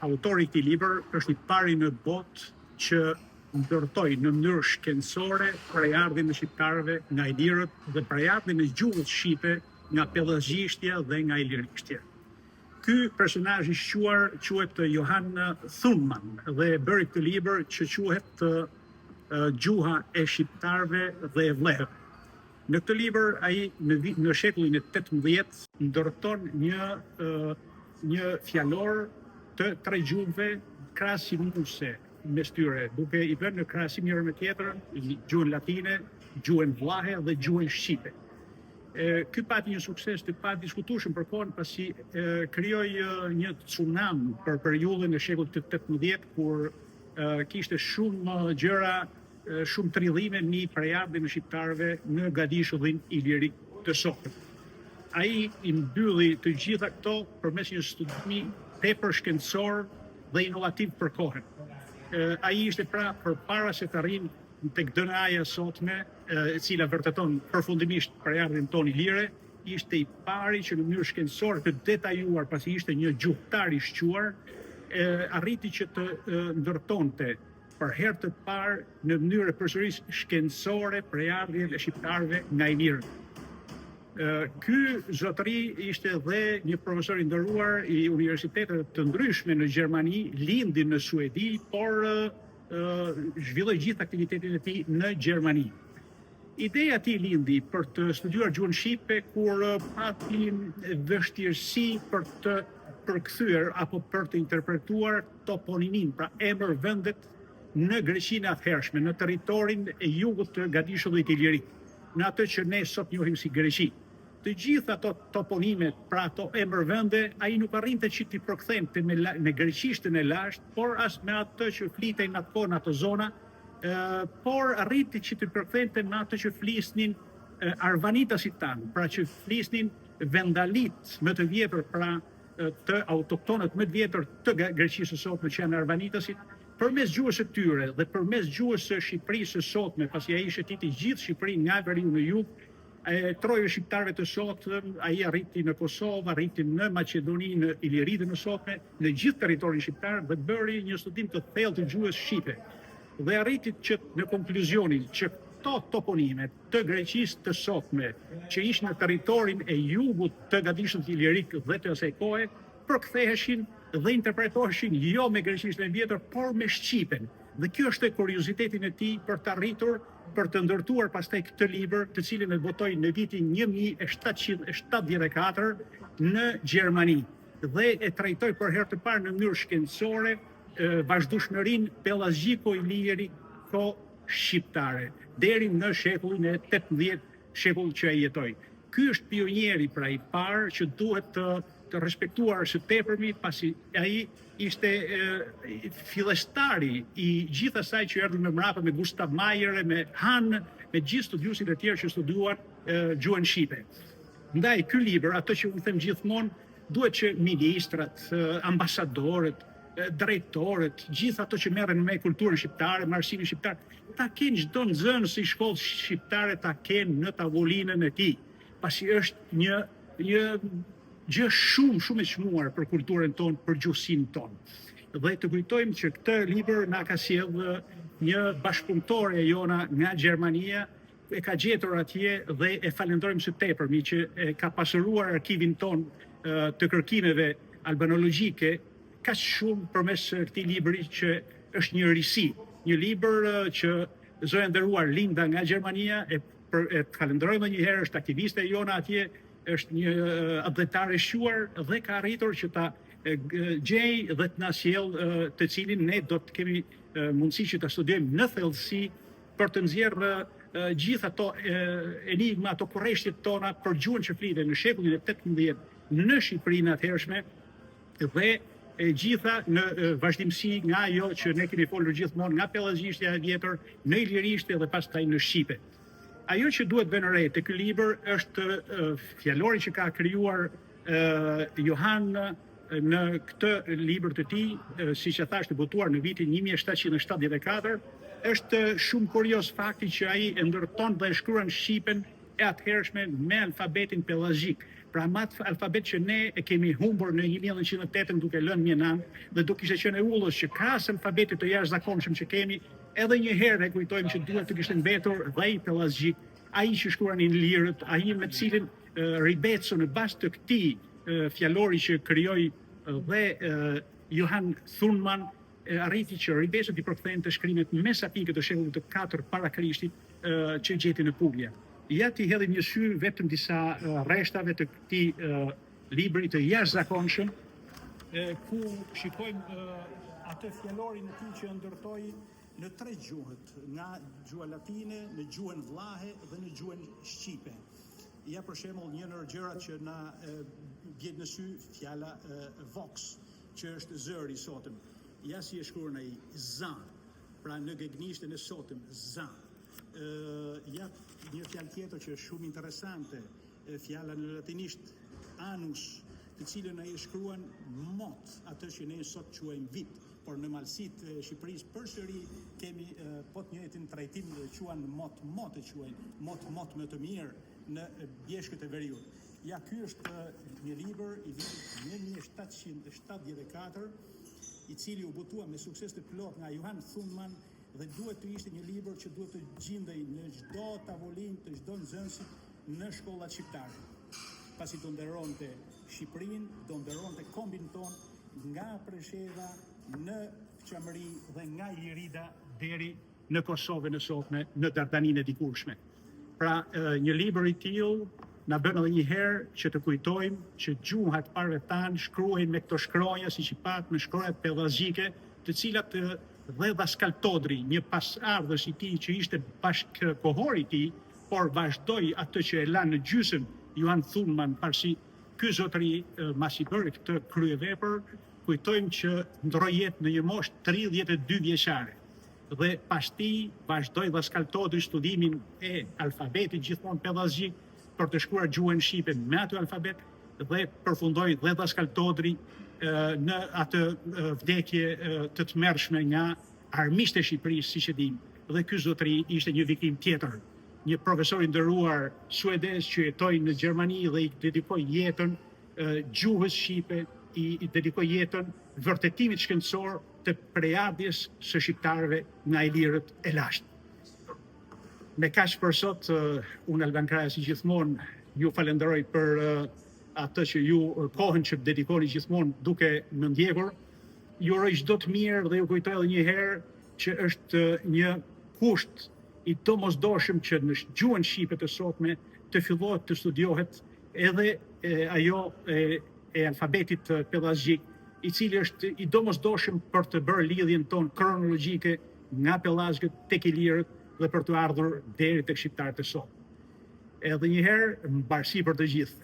autori i këtij libër është i pari në botë që ndërtoi në mënyrë shkencore prejardhjen e shqiptarëve nga ilirët dhe prejardhjen e gjuhës shqipe nga pellazgjishtja dhe nga ilirishtja. Ky personazh i shquar quhet Johan Thunman dhe bëri këtë libër që quhet Gjuha e shqiptarëve dhe e vlehët. Në këtë libër ai në shekullin e 18 ndërton një fjalor të tre gjuhëve krahasimuese mes tyre, duke i vënë në krahasim njëra me tjetrën gjuhën latine, gjuhën vlahe dhe gjuhën shqipe. Ky pati një sukses të padiskutueshëm për kohën, pasi krijoi një tsunami për periudhën e shekullit të 18 kur kishte shumë gjëra, shumë trillime në prejardhjen e shqiptarëve në gadishullin ilirik të sotëm. Ai i mbylli të gjitha këto përmes një studimi tepër shkencor dhe inovativ për kohën. Ai ishte pra përpara se të arrijnë tek DNA-ja sotme, e cila vërteton përfundimisht prejardhjen tonë ilire, ishte i pari që në mënyrë shkencore të detajuar, pasi ishte një gjuhëtar i shquar, arriti që të ndërtonte për herë të parë në mënyrë përsërisht shkencore prejardhjen e shqiptarëve nga ilirët. Ky zotëri ishte dhe një profesor i nderuar i universiteteve të ndryshme në Gjermani, lindi në Suedi, por zhvilloi gjithë aktivitetin e tij në Gjermani. Ideja e tij lindi për të studiuar gjuhën shqipe kur pati vështirësi për të përkthyer apo për të interpretuar toponimin, pra emër vendet në Greqinë atëhershme, në territorin e jugut të gadishullit ilirik, në atë që ne sot njohim si Greqi. Të gjitha ato toponimet, pra ato emër vende, ai nuk arrinte që t'i përkthente me greqishtën e lashtë, por as me atë që flitej në ato zona, por arriti që t'i përkthente me atë që flisnin arvanitasit tanë, pra që flisnin vendalit më të vjetër, pra të autoktonët më të vjetër të Greqisë së sotme që janë arvanitasit, përmes gjuhës së tyre dhe përmes gjuhës së Shqipërisë së sotme, pasi ai shëtiti gjithë Shqipërinë nga veriu në jug, trojë shqiptarëve të sotëm, ai arriti në Kosovë, arriti në Maqedoni, në Iliridën e sotme, në gjithë territorin shqiptar dhe bëri një studim të thellë të gjuhës shqipe. Dhe arriti që në konkluzionin që këto toponime të Greqisë të sotme, që ishin në territorin e jugut të gadishullit ilirik dhe të asaj kohe, përktheheshin dhe interpretoheshin jo me greqishtën e vjetër, por me shqipen. Dhe kjo është kuriozitetin e tij për të arritur, për të ndërtuar pastaj këtë libër, të cilin e botoi në vitin 1774 në Gjermani dhe e trajtoi për herë të parë në mënyrë shkencore vazhdueshmërinë pellazgjiko-iliriko-shqiptare deri në shekullin e 18, shekull që ai jetoi. Ky është pionieri pra i parë që duhet të respektuar së tepërmi, pasi ai ishte fillestari i gjithë asaj që erdhi më mbrapa me Gustav Mahler, me Hahn, me gjithë studiuesit e tjerë që studiuan gjuhën shqipe. Ndaj ky libër, ato që u them gjithmonë, duhet që ministrat, ambasadorët, drejtorët, gjithë ato që merren me kulturën shqiptare, me arsimin shqiptar, ta kenë çdo nxënës i shkollës shqiptare, ta kenë në tavolinën e tij, pasi është një gjë shumë e çmuar për kulturën tonë, për gjuhësinë tonë. Dhe të kujtojmë që këtë libër na ka sjellë një bashkëpunëtore jona nga Gjermania, e ka gjetur atje dhe e falenderojmë së tepërmi që e ka pasuruar arkivin tonë të kërkimeve albanologjike kaq shumë përmes këtij libri që është një risi, një libër që zoja nderuar Linda nga Gjermania e falenderojmë një herë, është aktiviste jona atje, është një abdetar e shquar dhe ka arritur që ta gjej dhe të na sjell të cilin ne do të kemi mundësi që ta studiojmë në thellësi për të nxjerrë gjithë ato enigma, ato kurreshtjet tona për gjuhën që flitej në shekullin e 18 në Shqipërinë atëhershme dhe e gjitha në vazhdimsi nga ajo që ne kemi folur gjithmonë, nga pellazgjishtja e vjetër në ilirishte dhe pastaj në shqipe. Ajo që duhet vënë re te ky libër është fjalori që ka krijuar Johan në këtë libër të tij, siç e thash, të botuar në vitin 1774, është shumë kurioz fakti që ai e ndërton dhe e shkruan shqipen e atëhershme me alfabetin pellazgjik. Pra matë alfabet që ne e kemi humbur në 1908 duke lënë mjenan dhe duke ishte qenë e ullës që krahas alfabetit të jashtëzakonshëm që kemi, edhe një herë e kujtojmë që duhet të kishte mbetur Dhej Pellazgjik, ai që shkruanin lirët, ai me cilin Ribeco në bazë të këtij fjalori që krijoi dhe Johan Thunman arriti që Ribeco t'i përkthente shkrimet mesatike të shekullit të 4 para Krishtit që gjeti në Puglia. Ja t'i hedhim një sy vetëm disa rreshtave të këtij libri të jashtëzakonshëm, ku shikojmë atë fjalorin e tij që ndërtoi në 3 gjuhët, nga gjuha latine, në gjuhën vlahe dhe në gjuhën shqipe. Ja për shembull një ndër gjërat që na vjen në sy fjala vox, që është zëri i sotëm. Ja si e shkruan ai za, pra në gegnishtën e sotëm za. Ja një fjalë tjetër që është shumë interesante, fjala në latinisht anus, të cilën ai shkruan mot, atë që ne sot quajmë vit, por në malësitë e Shqipërisë përsëri kemi po të njëjtin trajtim, quajnë mot e quajnë, mot më të mirë në bjeshkët e veriut. Ja ky është një libër i vitit 1774, i cili u botua me sukses të plot nga Johan Thunman dhe duhet të ishte një libër që duhet të gjindej në çdo tavolinë të çdo nxënësit në shkollat shqiptare. Pasi do nderonte Shqipërinë, do nderonte kombin ton nga Presheva në Qamëri dhe nga Ilirida deri në Kosovën e sotme, në Dardaninë e dikurshme. Pra, një libër i tillë na bën edhe një herë që të kujtojmë që gjuhat parëve tanë shkruajnë me këto shkronja, siç i pat me shkronjat pellazgjike, të cilat dhe Daskal Todri, një pasardhës i tij që ishte bashkëkohor i tij, por vazhdoi atë që e la në gjysmë Johan Thunman, parsi ky zotëri masi bëri këtë kryevepër, kujtojmë që ndroi jetë në një moshë 32 vjeçare. Dhe pas tij vazhdoi Daskal Todri studimin e alfabetit gjithmonë pellazgjik për të shkruar gjuhën shqipe me atë alfabet dhe përfundoi dhe Daskal Todri në atë vdekje të tmerrshme nga armiqtë e Shqipërisë, siç e dimë. Dhe ky zotëri ishte një viktim tjetër, një profesor i nderuar suedez që jetoi në Gjermani dhe i dedikoi jetën gjuhës shqipe, i dedikoi jetën vërtetimit shkencor të prejardhjes së shqiptarëve nga ilirët e lashtë. Me kaq për sot, unë Alban Kraja si gjithmonë ju falenderoj për atë që ju kohën që dedikoni gjithmonë duke më ndjekur. Ju uroj çdo të mirë dhe ju kujtoj edhe një herë që është një kusht i domosdoshëm që në gjuhën shqipe të sotme të fillohet të studiohet edhe ajo e alfabetit pellazgjik, i cili është i domosdoshëm për të bërë lidhjen tonë kronologjike nga pellazgët tek ilirët dhe për të ardhur deri tek shqiptarët e sot. Edhe një herë, mbarësi për të gjithë.